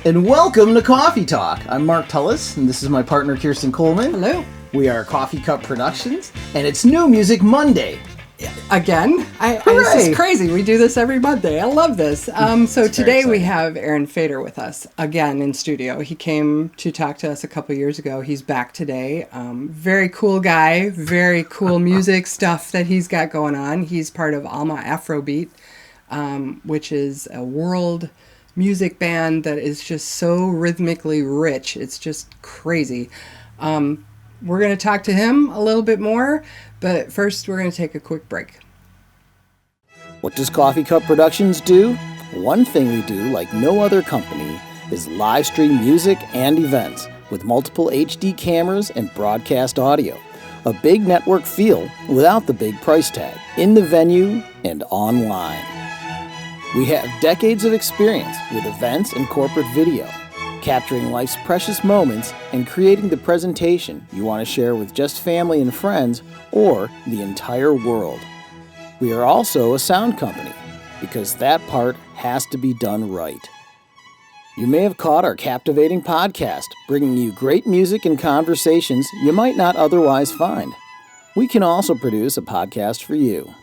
And welcome to Cawffee Talk. I'm Mark Tullis, and this is my partner Kirsten Coleman. Hello. We are Coffee Cup Productions, and it's New Music Monday. Again? This is crazy. We do this every Monday. I love this. So today we have Aaron Fader with us again in studio. He came to talk to us a couple years ago. He's back today. Very cool guy. Very cool music stuff that he's got going on. He's part of Alma Afro Beat, which is a world music band that is just so rhythmically rich. It's just crazy. We're going to talk to him a little bit more, but first we're going to take a quick break. What does Coffee Cup Productions do? One thing we do like no other company is live stream music and events with multiple HD cameras and broadcast audio. A big network feel without the big price tag, in the venue and online. We have decades of experience with events and corporate video, capturing life's precious moments and creating the presentation you want to share with just family and friends or the entire world. We are also a sound company, because that part has to be done right. You may have caught our captivating podcast, bringing you great music and conversations you might not otherwise find. We can also produce a podcast for you.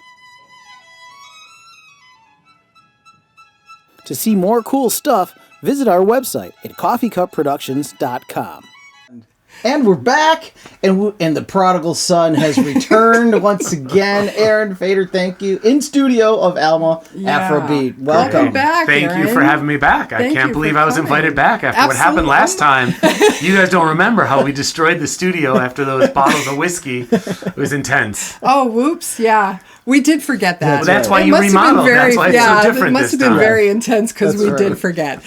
To see more cool stuff, visit our website at coffeecupproductions.com. And we're back, and the prodigal son has returned once again. Aaron Fader, thank you, in studio of Alma Afro Beat. Welcome back. Thank you for having me back. I can't believe I was invited back after what happened last time. You guys don't remember how we destroyed the studio after those bottles of whiskey. It was intense. Oh, whoops, yeah. We did forget that. Well, that's why you remodeled. That's why it's so different this time. It must have been very intense because we did forget.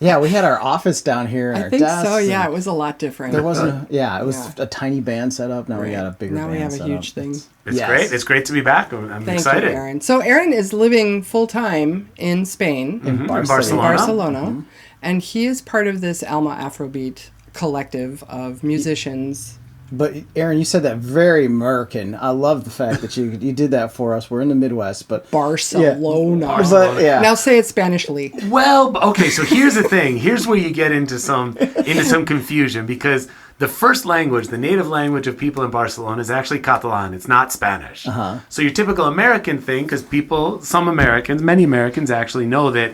Yeah, we had our office down here. I think so. Yeah, it was a lot different. There wasn't. It was a tiny band set up. Now we got a bigger. Now band we have a set huge up. thing. It's great. It's great to be back. I'm excited. Thank you, Aaron. So Aaron is living full time in Spain, in Barcelona, and he is part of this Alma Afro Beat collective of musicians. But Aaron, you said that very American. I love the fact that you did that for us. We're in the Midwest, but Barcelona. Yeah. Now say it Spanishly. Well, okay. So here's the thing. Here's where you get into some confusion, because the first language, the native language of people in Barcelona, is actually Catalan. It's not Spanish. So your typical American thing, because many Americans actually know that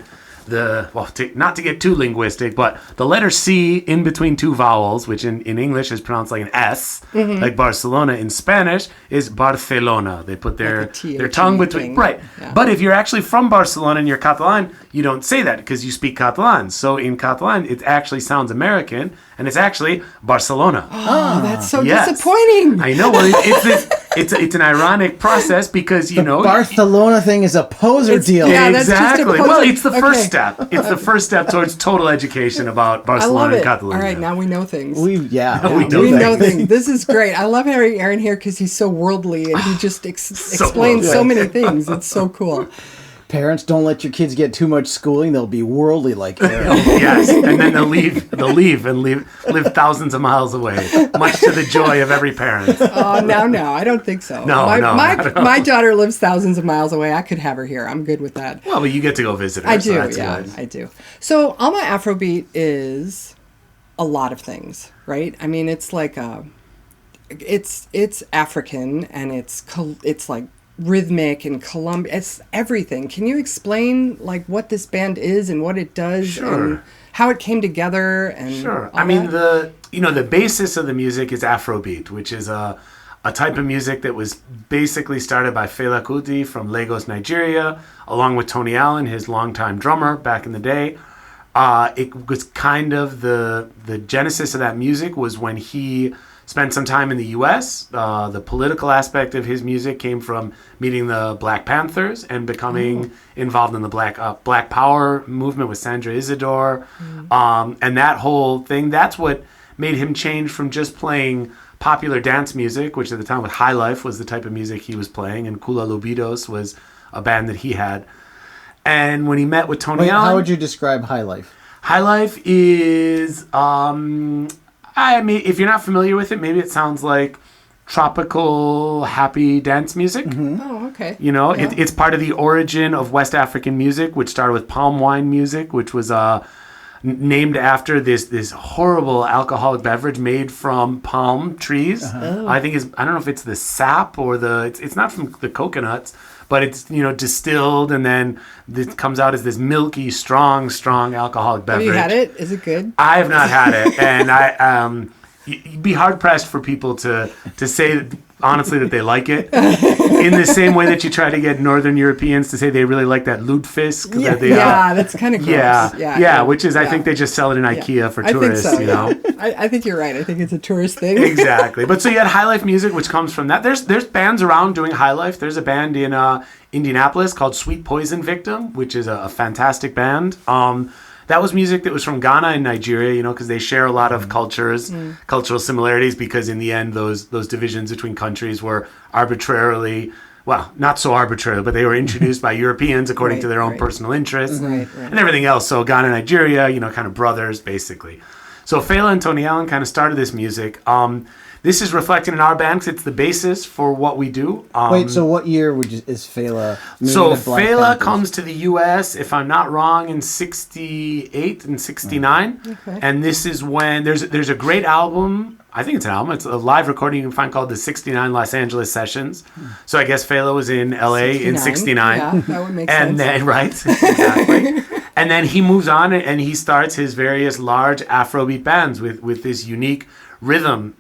not to get too linguistic, but the letter C in between two vowels, which in English is pronounced like an S, like Barcelona, in Spanish is Barcelona. They put their tongue between. Right. Yeah. But if you're actually from Barcelona and you're Catalan, you don't say that because you speak Catalan. So in Catalan, it actually sounds American, and it's actually Barcelona. Oh, that's so disappointing. I know. Well, it's an ironic process because, the Barcelona thing is a poser deal. Yeah, exactly. Well, it's the first step. It's the first step towards total education about Barcelona and Catalonia. All right, now we know things. We know things. This is great. I love having Aaron here because he's so worldly and he just explains so many things. It's so cool. Parents, don't let your kids get too much schooling. They'll be worldly like Aaron. Yes, and then they'll leave and live thousands of miles away, much to the joy of every parent. Oh, no, I don't think so. My daughter lives thousands of miles away. I could have her here. I'm good with that. Well, but you get to go visit her. I do, I do. So Alma Afro Beat is a lot of things, right? I mean, it's like it's African, and it's like rhythmic and Colombia. It's everything. Can you explain like what this band is and what it does and how it came together? And I mean, the basis of the music is Afrobeat, which is a type of music that was basically started by Fela Kuti from Lagos, Nigeria, along with Tony Allen, his longtime drummer back in the day. It was kind of the genesis of that music was when he spent some time in the U.S. The political aspect of his music came from meeting the Black Panthers and becoming involved in the Black Power movement with Sandra Isidore. And that whole thing, that's what made him change from just playing popular dance music, which at the time with High Life was the type of music he was playing, and Kula Lubidos was a band that he had. And when he met with Tony Allen... How would you describe High Life? High Life is... I mean, if you're not familiar with it, maybe it sounds like tropical, happy dance music. Mm-hmm. Oh, okay. You know, it's part of the origin of West African music, which started with palm wine music, which was named after this horrible alcoholic beverage made from palm trees. I think I don't know if it's the sap or it's not from the coconuts, but it's distilled and then it comes out as this milky, strong alcoholic beverage. Have you had it? Is it good? I have not had it, and you'd be hard pressed for people to say honestly that they like it in the same way that you try to get Northern Europeans to say they really like that lutefisk. That's kind of gross. Yeah, which is I think they just sell it in IKEA for tourists. I think so. I think you're right. I think it's a tourist thing. Exactly. But so you had high life music, which comes from that. There's bands around doing high life. There's a band in Indianapolis called Sweet Poison Victim, which is a fantastic band. That was music that was from Ghana and Nigeria, because they share a lot of cultural similarities, because in the end, those divisions between countries were arbitrarily, well, not so arbitrary, but they were introduced by Europeans according to their own personal interests and everything else. So Ghana and Nigeria, kind of brothers, basically. So Fela and Tony Allen kind of started this music. This is reflected in our band because it's the basis for what we do. Wait, so what year is Fela? So Fela comes to the U.S., if I'm not wrong, in 68 and 69. Okay. And this is when there's a great album. I think it's an album. It's a live recording you can find called the 69 Los Angeles Sessions. So I guess Fela was in L.A. in 69. Yeah, that would make sense. And then, right, exactly. And then he moves on and he starts his various large Afrobeat bands with this unique rhythm,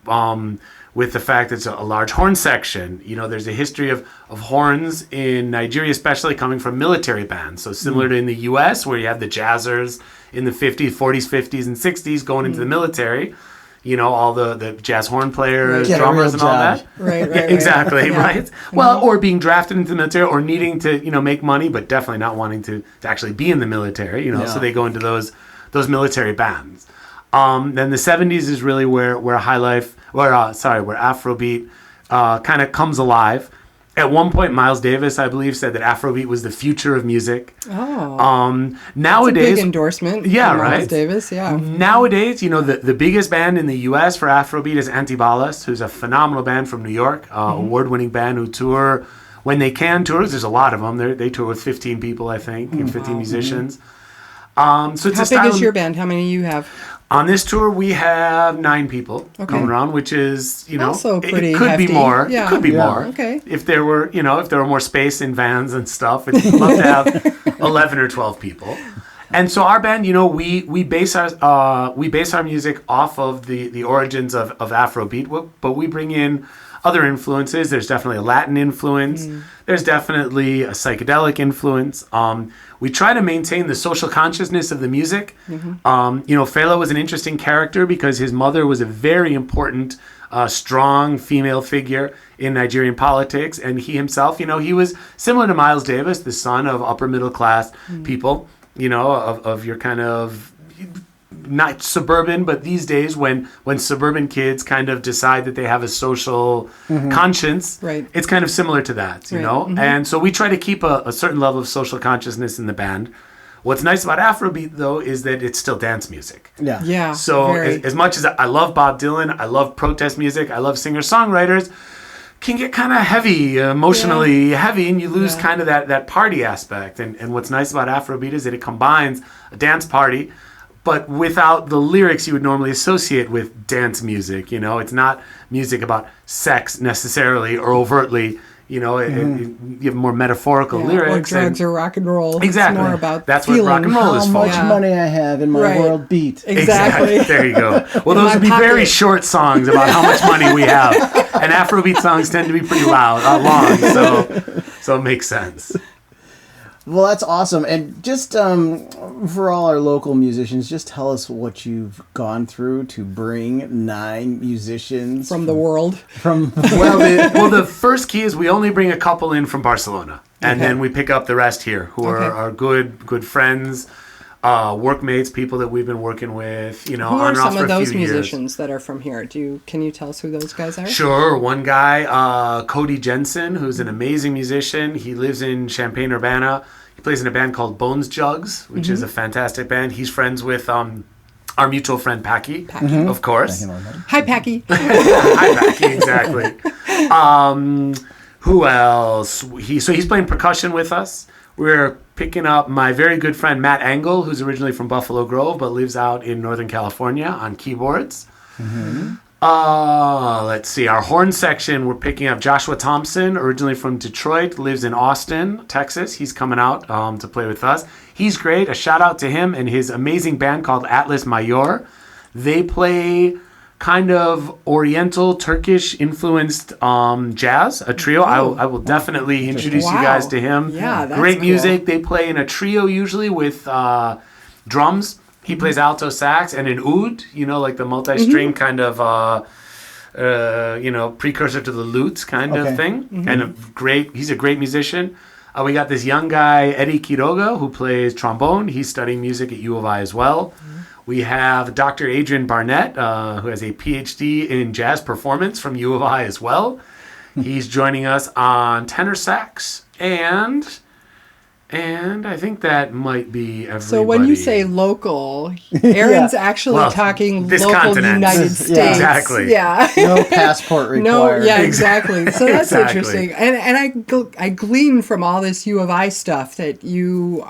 with the fact that it's a large horn section. There's a history of horns in Nigeria, especially coming from military bands. So similar to in the U.S., where you have the jazzers in the 50s, 40s, 50s, and 60s going into the military. All the jazz horn players, drummers, and all that. Right. Exactly, right? Well, or being drafted into the military, or needing to, make money, but definitely not wanting to actually be in the military. So they go into those military bands. Then the 70s is really where Afrobeat kind of comes alive. At one point, Miles Davis, I believe, said that Afrobeat was the future of music. Oh. Nowadays, that's a big endorsement. Yeah, Miles right. Davis, yeah. Nowadays, the biggest band in the U.S. for Afrobeat is Antibalas, who's a phenomenal band from New York, award-winning band who tour when they can tour. There's a lot of them. They tour with 15 people, I think, and 15 musicians. So it's How big is your band? How many you have? On this tour, we have 9 people coming around, which is, also pretty it could hefty. be more. Yeah. It could be more. Okay. If there were more space in vans and stuff, we'd love to have 11 or 12 people. And so our band, we base our music off of the origins of Afrobeat, but we bring in other influences. There's definitely a Latin influence. There's definitely a psychedelic influence. We try to maintain the social consciousness of the music. Fela was an interesting character because his mother was a very important, strong female figure in Nigerian politics. And he himself, he was similar to Miles Davis, the son of upper middle class people, of your kind of... not suburban, but these days when suburban kids kind of decide that they have a social conscience, it's kind of similar to that, And so we try to keep a certain level of social consciousness in the band. What's nice about Afrobeat, though, is that it's still dance music. Yeah. So as much as I love Bob Dylan, I love protest music, I love singer-songwriters, can get kind of heavy, emotionally heavy, and you lose kind of that party aspect. And what's nice about Afrobeat is that it combines a dance party but without the lyrics you would normally associate with dance music. It's not music about sex necessarily or overtly. You have more metaphorical lyrics. Or drugs or rock and roll. Exactly. It's more about that's what rock and roll is for. How much money I have in my world beat. Exactly. There you go. Well, those would be very short songs about how much money we have. And Afrobeat songs tend to be pretty long, so it makes sense. Well, that's awesome. And just for all our local musicians, just tell us what you've gone through to bring 9 musicians from the world. The first key is we only bring a couple in from Barcelona, and then we pick up the rest here, who are our good friends, workmates, people that we've been working with. Who are some of those musicians that are from here? Can you tell us who those guys are? Sure. One guy, Cody Jensen, who's an amazing musician. He lives in Champaign-Urbana. He plays in a band called Bones Jugs, which is a fantastic band. He's friends with our mutual friend Packy, of course. Hi, Packy. Hi, Packy. Exactly. Who else? He's playing percussion with us. we're picking up my very good friend Matt Engel, who's originally from Buffalo Grove but lives out in Northern California, on keyboards. Mm-hmm. Let's see. Our horn section, we're picking up Joshua Thompson, originally from Detroit, lives in Austin, Texas. He's coming out to play with us. He's great. A shout out to him and his amazing band called Atlas Mayor. They play kind of Oriental, Turkish influenced jazz, a trio. I will definitely introduce you guys to him. Yeah, that's great music. Cool. They play in a trio usually with drums. He plays alto sax and an oud, like the multi-string kind of, precursor to the lute kind of thing. Mm-hmm. And he's a great musician. We got this young guy, Eddie Quiroga, who plays trombone. He's studying music at U of I as well. Mm-hmm. We have Dr. Adrian Barnett, who has a PhD in jazz performance from U of I as well. He's joining us on tenor sax, and I think that might be everybody. So when you say local, Aaron's actually talking local continent. United States. Exactly. Yeah. No passport required. Exactly. So that's interesting. And I glean from all this U of I stuff that you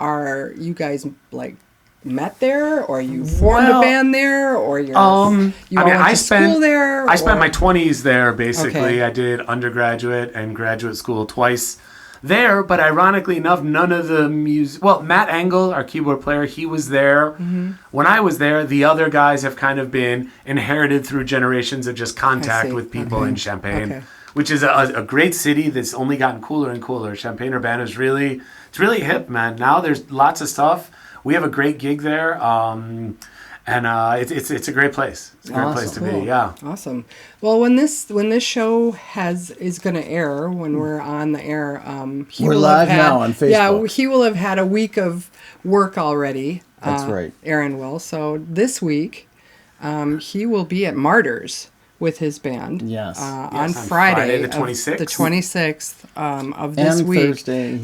guys like met there, or you formed a band there, or went to school there? I spent my 20s there, basically. Okay. I did undergraduate and graduate school twice there, but ironically enough, none of the music... Well, Matt Engel, our keyboard player, he was there. Mm-hmm. When I was there, the other guys have kind of been inherited through generations of just contact with people in Champaign, which is a great city that's only gotten cooler and cooler. Champaign-Urbana is really hip, man. Now there's lots of stuff. We have a great gig there. And it's a great place. It's a great place to be. Yeah. Awesome. Well, when this show is going to air, when we're on the air, we're live now on Facebook. Yeah, he will have had a week of work already. That's right. Aaron will. So this week, he will be at Martyrs with his band. Yes. On Friday the 26th. The 26th of this and week.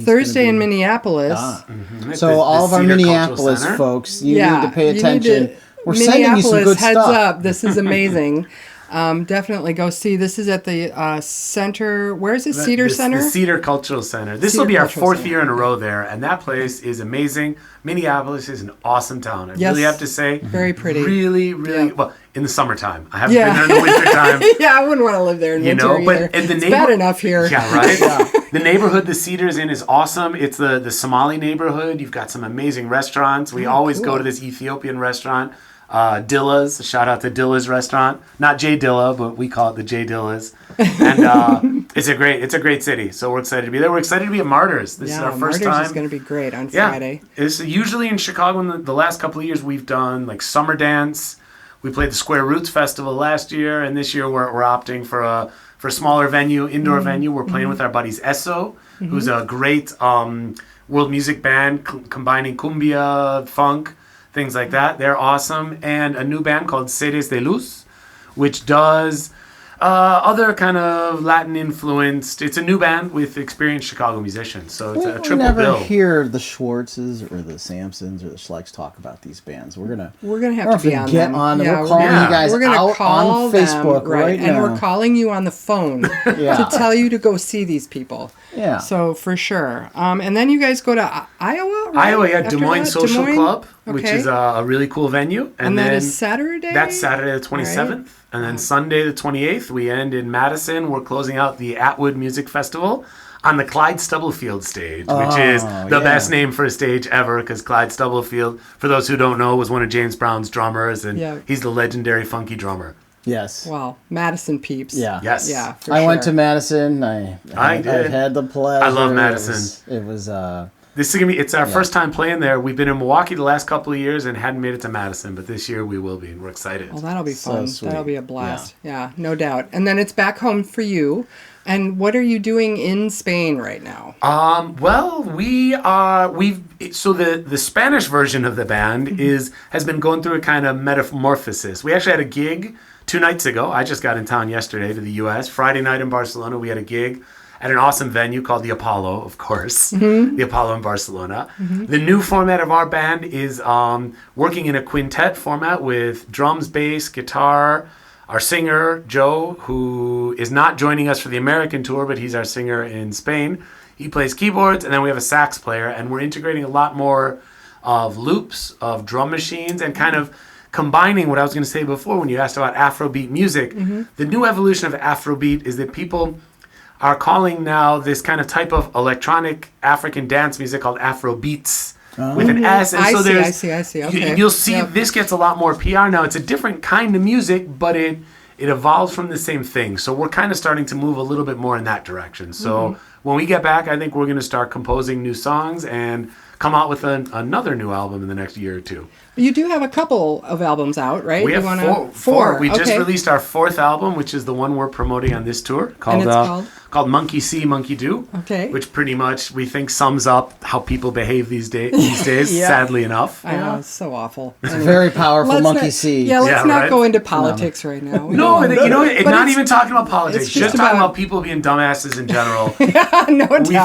Thursday in Minneapolis. Mm-hmm. So all of our Minneapolis folks, you need to pay attention. We're sending you some good heads stuff. Up. This is amazing. Definitely go see. This is at the center. Where is it? Cedar Center? The Cedar Cultural Center. This will be our fourth year in a row there, and that place is amazing. Minneapolis is an awesome town. I really have to say. Very pretty. Really, well, in the summertime. I haven't been there in the wintertime. I wouldn't want to live there in winter either. It's bad enough here. Yeah, right? The neighborhood the Cedar's in is awesome. It's the Somali neighborhood. You've got some amazing restaurants. We always go to this Ethiopian restaurant. Dilla's, shout out to Dilla's restaurant, not J Dilla, but we call it the J Dilla's, and it's a great city, so we're excited to be there. We're excited to be at Martyrs. This is our first time. Martyrs is going to be great on Friday. It's usually in Chicago. In the last couple of years, we've done like summer dance. We played the Square Roots Festival last year, and this year we're opting for a smaller venue, indoor venue. We're playing with our buddies Esso, who's a great world music band combining cumbia, funk, things like that. They're awesome. And a new band called Seres de Luz, which does other kind of Latin influenced. It's a new band with experienced Chicago musicians. So it's a triple bill. We never hear the Schwartzes or the Sampsons or the Schlecks talk about these bands. We're gonna have to be on them. We're calling you guys out on Facebook right now. And we're calling you on the phone to tell you to go see these people. Yeah. So for sure. And then you guys go to Iowa, right? Iowa, Des Moines Social Club, which is a really cool venue. And that is Saturday? That's Saturday the 27th. Right. And then Sunday the 28th, we end in Madison. We're closing out the Atwood Music Festival on the Clyde Stubblefield stage, which is the best name for a stage ever, because Clyde Stubblefield, for those who don't know, was one of James Brown's drummers, and he's the legendary funky drummer. Yes. Wow. Madison peeps. Yeah. Yes. Yeah. I went to Madison. I did. I've had the pleasure. I love Madison. It was this is it's our first time playing there. We've been in Milwaukee the last couple of years and hadn't made it to Madison, but this year we will be, and we're excited. Well, that'll be fun. That'll be a blast. Yeah, no doubt. And then it's back home for you. And what are you doing in Spain right now? Well, the Spanish version of the band has been going through a kind of metamorphosis. We actually had a gig 2 nights ago. I just got in town yesterday to the U.S. Friday night in Barcelona, we had a gig at an awesome venue called the Apollo, of course, the Apollo in Barcelona. The new format of our band is working in a quintet format with drums, bass, guitar. Our singer, Joe, who is not joining us for the American tour, but he's our singer in Spain, He plays keyboards, and then we have a sax player, and we're integrating a lot more of loops, of drum machines, and kind of combining what I was going to say before when you asked about Afrobeat music. The new evolution of Afrobeat is that people are calling now this kind of type of electronic African dance music called Afrobeats with an S. And I so see. Okay. You'll see this gets a lot more PR now. It's a different kind of music, but it evolves from the same thing. So we're kind of starting to move a little bit more in that direction. So when we get back, I think we're going to start composing new songs and come out with another new album in the next year or two. You do have a couple of albums out, right? We have four. We just released our fourth album, which is the one we're promoting on this tour, called Monkey See, Monkey Do. Okay. Which pretty much we think sums up how people behave these days, sadly enough. I know, it's so awful. It's very powerful, Monkey See. Yeah, let's not go into politics right now. Not even talking about politics, just talking about people being dumbasses in general. We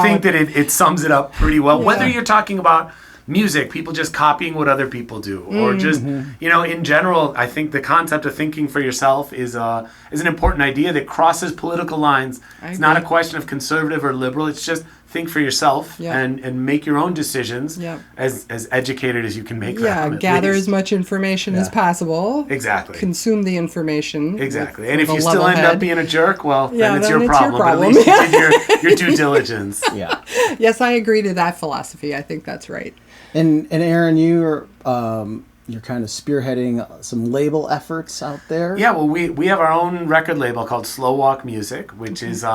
think that it sums it up pretty well. Yeah. Whether you're talking about music, people just copying what other people do, or just in general, I think the concept of thinking for yourself is an important idea that crosses political lines. It's not a question of conservative or liberal. It's just think for yourself and make your own decisions as educated as you can make them. Yeah, gather as much information as possible. Exactly. Consume the information. Exactly. And if you still end up being a jerk, well, then it's your problem. But at least you did your due diligence. Yeah. Yes, I agree to that philosophy. I think that's right. And Aaron, you're kind of spearheading some label efforts out there. Yeah, well, we have our own record label called Slow Walk Music, which is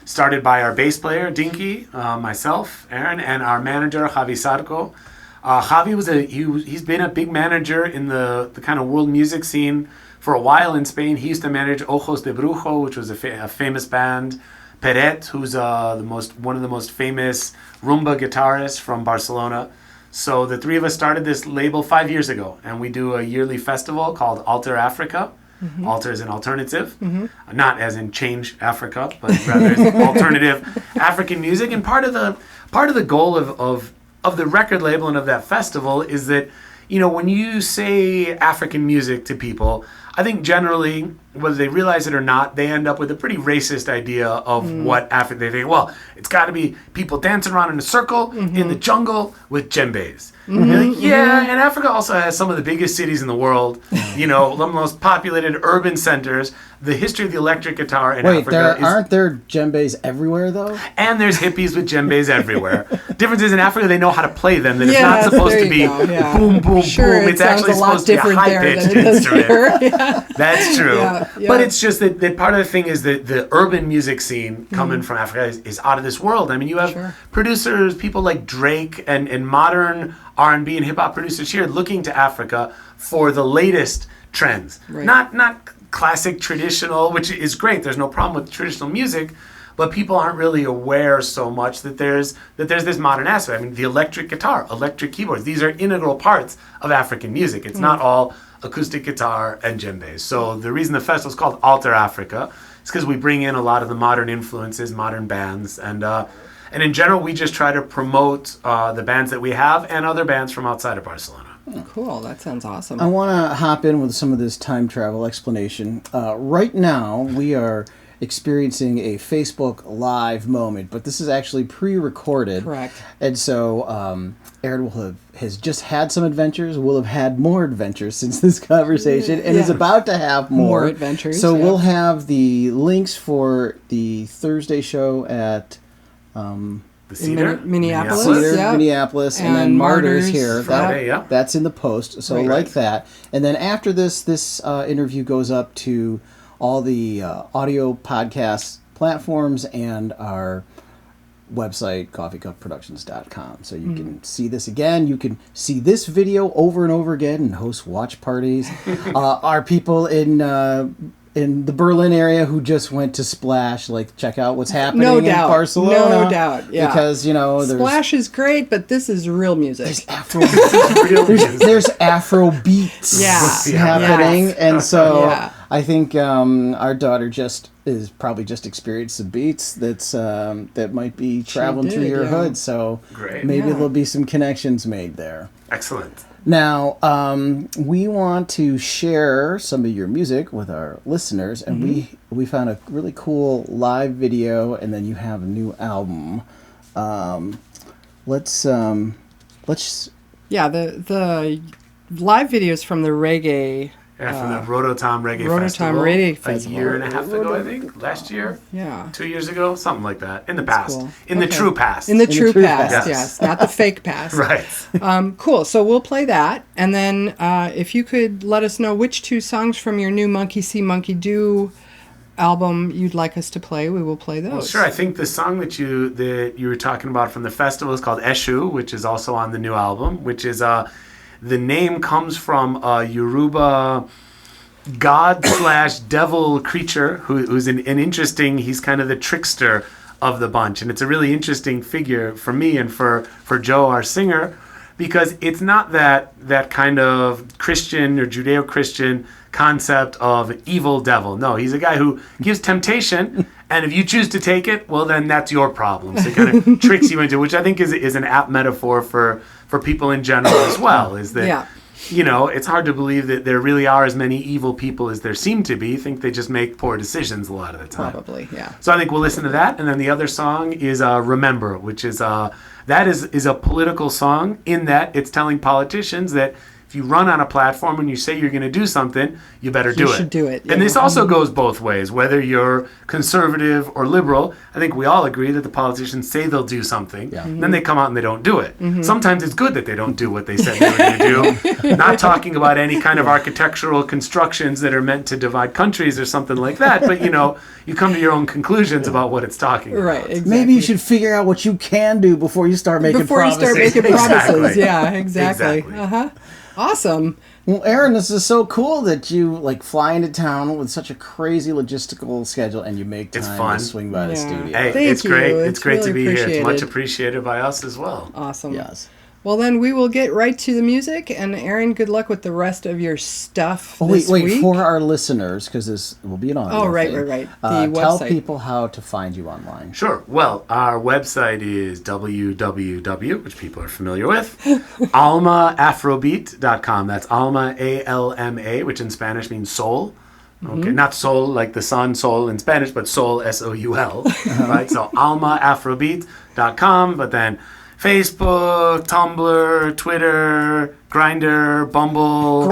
started by our bass player Dinky, myself, Aaron, and our manager Javi Sarko. Javi he's been a big manager in the kind of world music scene for a while in Spain. He used to manage Ojos de Brujo, which was a famous band. Peret, who's one of the most famous rumba guitarists from Barcelona. So the three of us started this label 5 years ago, and we do a yearly festival called Alter Africa. Alter as in alternative, not as in change Africa, but rather as alternative African music. And part of the goal of the record label and of that festival is that, when you say African music to people, I think generally, whether they realize it or not, they end up with a pretty racist idea of what Africa. They think, well, it's got to be people dancing around in a circle in the jungle with djembes. And Africa also has some of the biggest cities in the world, the most populated urban centers. The history of the electric guitar in Africa aren't there djembes everywhere, though? And there's hippies with djembes everywhere. Difference is in Africa, they know how to play them. That it's not supposed to be boom, boom, boom. It's actually supposed to be a high-pitched instrument. That's true. But it's just that part of the thing is that the urban music scene coming from Africa is out of this world. I mean, you have producers, people like Drake and modern R&B and hip-hop producers here looking to Africa for the latest trends. Right. Not classic traditional, which is great. There's no problem with traditional music, but people aren't really aware so much that there's this modern aspect. I mean, the electric guitar, electric keyboards, these are integral parts of African music. It's not all acoustic guitar and djembes. So the reason the festival is called Alter Africa is because we bring in a lot of the modern influences, modern bands, and in general, we just try to promote the bands that we have and other bands from outside of Barcelona. Cool, that sounds awesome. I want to hop in with some of this time travel explanation. Right now, we are experiencing a Facebook Live moment, but this is actually pre-recorded. Correct. And so Aaron has just had some adventures, will have had more adventures since this conversation, and is about to have more adventures. So we'll have the links for the Thursday show at the Cedar? Minneapolis. Minneapolis, and then Martyrs here. Friday, that's in the post. So like that. And then after this interview goes up to all the audio podcast platforms and our website, coffeecupproductions.com. So you can see this again. You can see this video over and over again and host watch parties. Our people in the Berlin area who just went to Splash, check out what's happening in Barcelona. No doubt, yeah. Because, Splash is great, but this is real music. There's Afro there's Afro beats happening. And so I think our daughter is probably just experienced some beats that might be traveling through your hood. So maybe there'll be some connections made there. Excellent. Now, we want to share some of your music with our listeners, and we found a really cool live video, and then you have a new album Let's Yeah, the live videos from the reggae. Yeah, from the Rototom Reggae Festival. A year and a half ago, I think. Last year? Yeah. 2 years ago? Something like that. In the past. Cool. In the true past. In the true past, yes. Not the fake past. Right. Cool. So we'll play that. And then if you could let us know which 2 songs from your new Monkey See, Monkey Do album you'd like us to play, we will play those. Well, sure. I think the song that you were talking about from the festival is called Eshu, which is also on the new album, which is... the name comes from a Yoruba god/devil creature who's an interesting, he's kind of the trickster of the bunch. And it's a really interesting figure for me and for Joe, our singer, because it's not that kind of Christian or Judeo-Christian concept of evil devil. No, he's a guy who gives temptation, and if you choose to take it, well, then that's your problem. So it kind of tricks you into, which I think is an apt metaphor for people in general as well, is that, it's hard to believe that there really are as many evil people as there seem to be. I think they just make poor decisions a lot of the time. Probably, yeah. So I think we'll listen to that, and then the other song is Remember, which is that is a political song in that it's telling politicians that if you run on a platform and you say you're going to do something, you better do it. You should do it. Yeah. And this also goes both ways, whether you're conservative or liberal. I think we all agree that the politicians say they'll do something, then they come out and they don't do it. Sometimes it's good that they don't do what they said they were going to do. Not talking about any kind of architectural constructions that are meant to divide countries or something like that, but you come to your own conclusions about what it's talking about. Right, exactly. Maybe you should figure out what you can do before you start making promises. Exactly. Yeah, exactly. Uh-huh. Awesome. Well, Aaron, this is so cool that you fly into town with such a crazy logistical schedule and you make time to swing by the studio. Hey, it's great. It's great to be here. It's much appreciated by us as well. Awesome. Yes. Well, then we will get right to the music. And Aaron, good luck with the rest of your stuff this week. For our listeners, because this will be an audio right. The tell website. People how to find you online. Sure. Well, our website is www, which people are familiar with, almaafrobeat.com. That's Alma, A-L-M-A, which in Spanish means soul. Okay, not soul like the sun, soul in Spanish, but soul, S-O-U-L. Right? So almaafrobeat.com, but then Facebook, Tumblr, Twitter, Grindr, Bumble,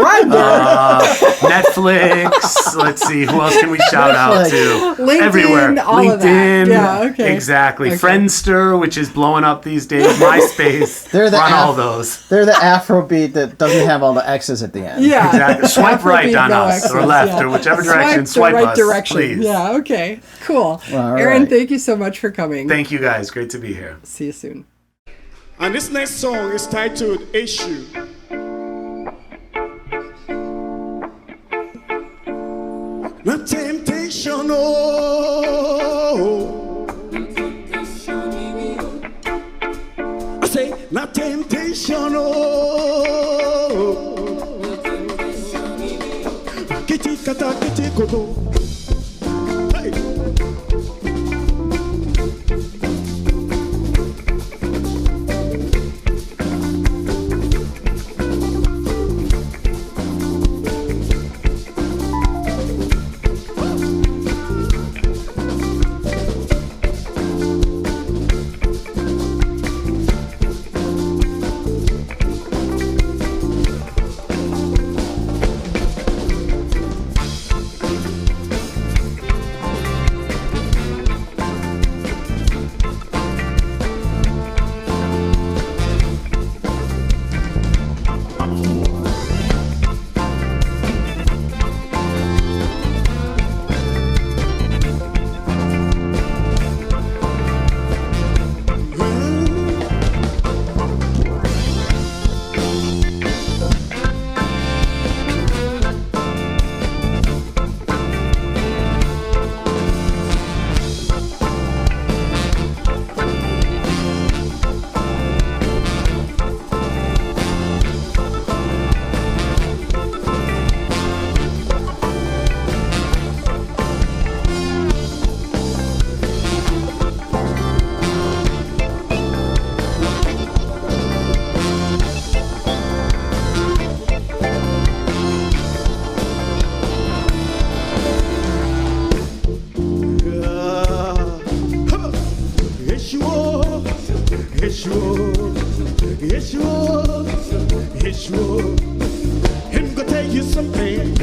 Netflix. Let's see, who else can we shout out to? LinkedIn, everywhere. All LinkedIn, of that. Yeah, okay. Exactly. Okay. Friendster, which is blowing up these days. MySpace. Run all those. They're the Afrobeat that doesn't have all the X's at the end. Yeah. Exactly. Swipe right on us, or left, or whichever direction. Swipe us, please. Yeah, okay. Cool. Aaron, thank you so much for coming. Thank you, guys. Great to be here. See you soon. And this next song is titled Issue. Not temptation, oh. I say, not temptation, oh. Kiti kata kiti koto. Hey. Him go tell you something.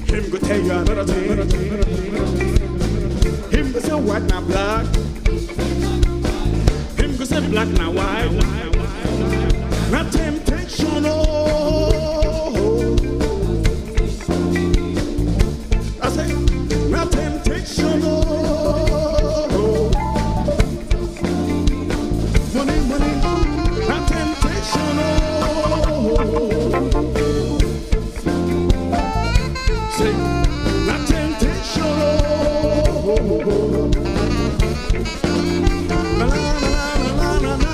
Him go tell you another thing. Him go say white now black. Him go say black now white. Now temptation, oh. I say, now temptation, oh. Money, money, now temptation, oh. Say, now temptation, oh. La la la la la la.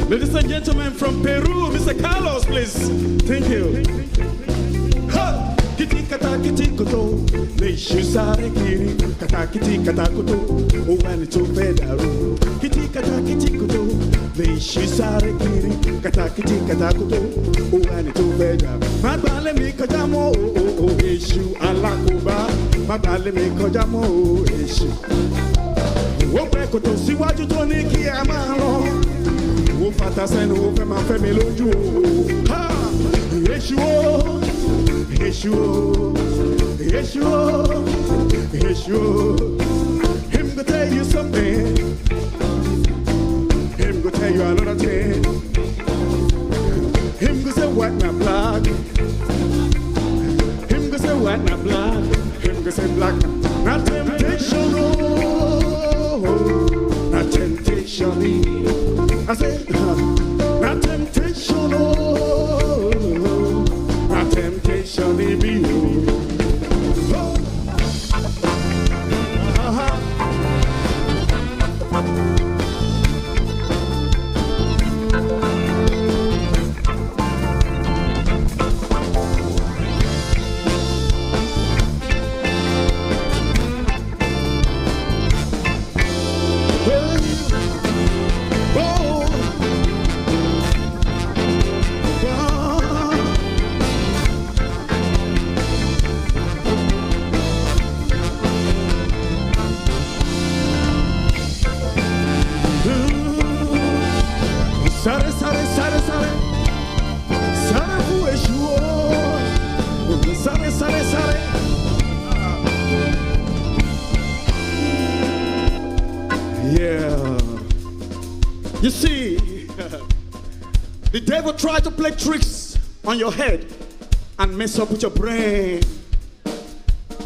Ladies and gentlemen from Peru, Mr. Carlos, please. Thank you. Ha! Kiti kata kiti koto, le shusare kiri. Kata kiti kata koto, o wani to fedaru. Kiti kata kiti koto, le shusare kiri. Kata kiti kata koto, o wani to fedaru. Magbale mi kojamo o eshu alakoba. Magbale mi kojamo o eshu. Wo pe koto síwájú tó ní kí a máa lọ. Wo fata sẹ́nu wo fẹ́ máa fẹ́ mi lójú o. Ha! Èṣù o, èṣù o, èṣù o, èṣù o. Him go tell you something. Him go tell you another thing. Him go say white na black. Him go say white na black. Him go say black na temptation o. Na temptation. I said, not temptation, oh, not temptation, it be you. Oh. Sare, sare, sare, sare. Sare fu eshuo. Sare, sare, sare. Yeah. You see, the devil tried to play tricks on your head and mess up with your brain.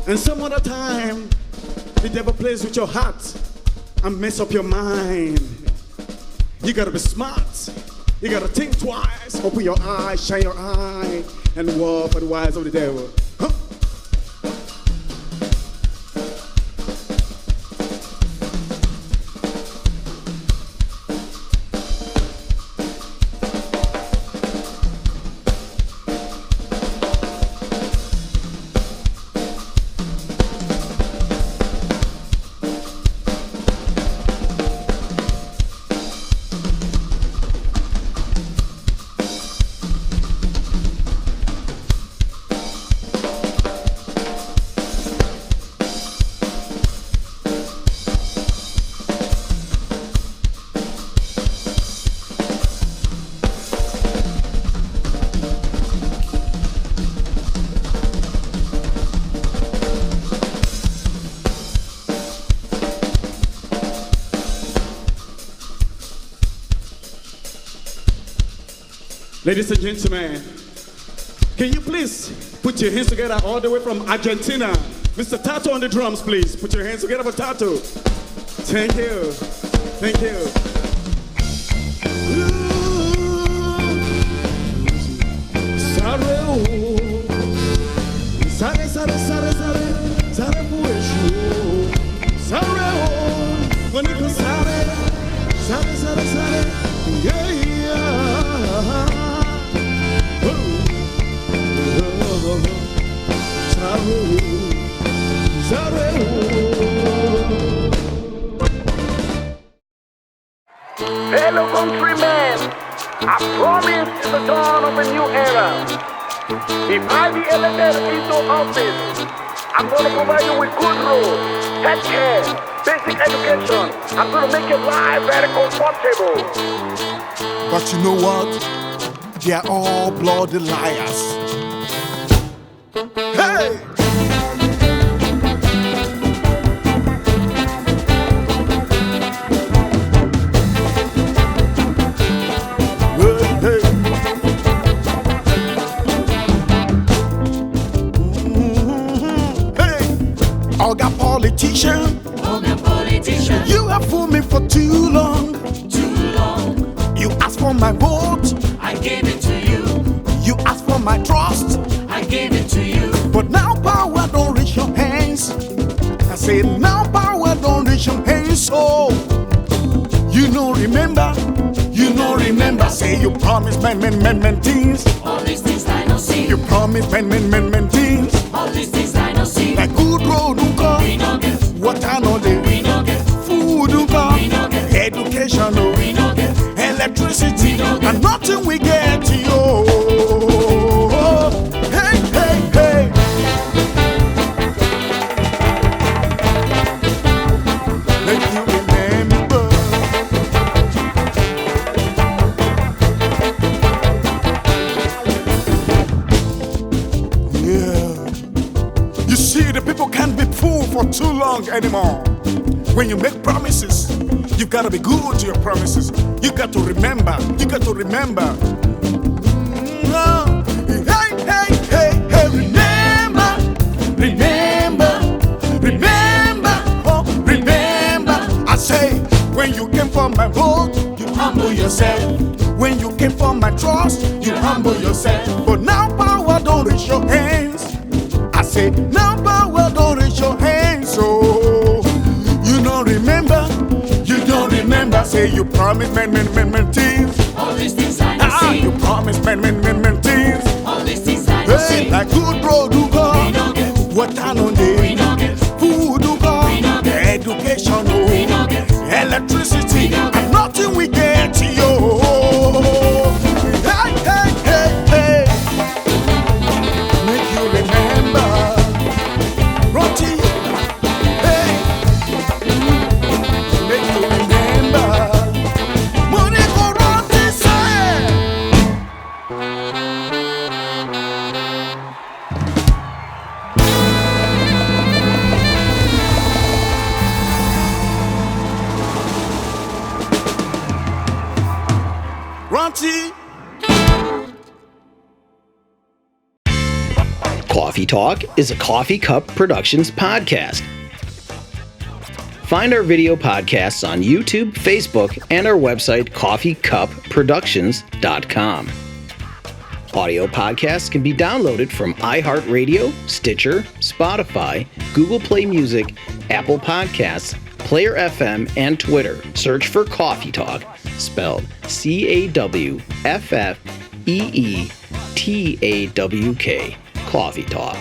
And some other time, the devil plays with your heart and mess up your mind. You gotta be smart. You gotta think twice. Open your eyes, shine your eye, and walk for the wise of the devil. Huh? Ladies and gentlemen, can you please put your hands together all the way from Argentina? Mr. Tato on the drums, please. Put your hands together for Tato. Thank you. Thank you. Fellow countrymen, I promise it's the dawn of a new era. If I be elected into office, I'm going to provide you with good roads, health care, basic education. I'm going to make your life very comfortable. But you know what? They are all bloody liars. Hey! Politician, you have fooled me for too long. You asked for my vote, I gave it to you. You asked for my trust, I gave it to you. But now power don't reach your hands. I say now power don't reach your hands. So you know remember. Say you promised men things. All these things I don't see. You promised men things. All these things I don't see. Like good road no come, we no get. Water no dey, We no get. food no come, We no get. education no, We no get. electricity, We no get. and nothing we get yo. Hey, hey, hey. Let you remember. Yeah. You see, the people can't be fooled for too long anymore. When you make promises, you've got to be good to your promises. You got to remember. Hey, hey, hey, hey, remember, oh, remember. I say, when you came for my vote, you humble yourself. When you came for my trust, you humble yourself. But now power don't reach your hands. I say, now power don't reach your hands. So you don't remember. Say you promised men things. All these things I don't see. You promised men things. All these things I don't see. Like good road do go. We no get. Water no dey. We no get. Food do go. We no get. Education no. We no get. Electricity. We no get. And nothing we get yo. Hey, hey, hey, hey. Make you remember. Roti. Hey. Make you remember. Money go roti say. Roti. Cawffee Talk is a Coffee Cup Productions podcast. Find our video podcasts on YouTube, Facebook, and our website, coffeecupproductions.com. Audio podcasts can be downloaded from iHeartRadio, Stitcher, Spotify, Google Play Music, Apple Podcasts, Player FM, and Twitter. Search for Cawffee Talk, spelled CAWFFEETAWK. Cawffee Talk.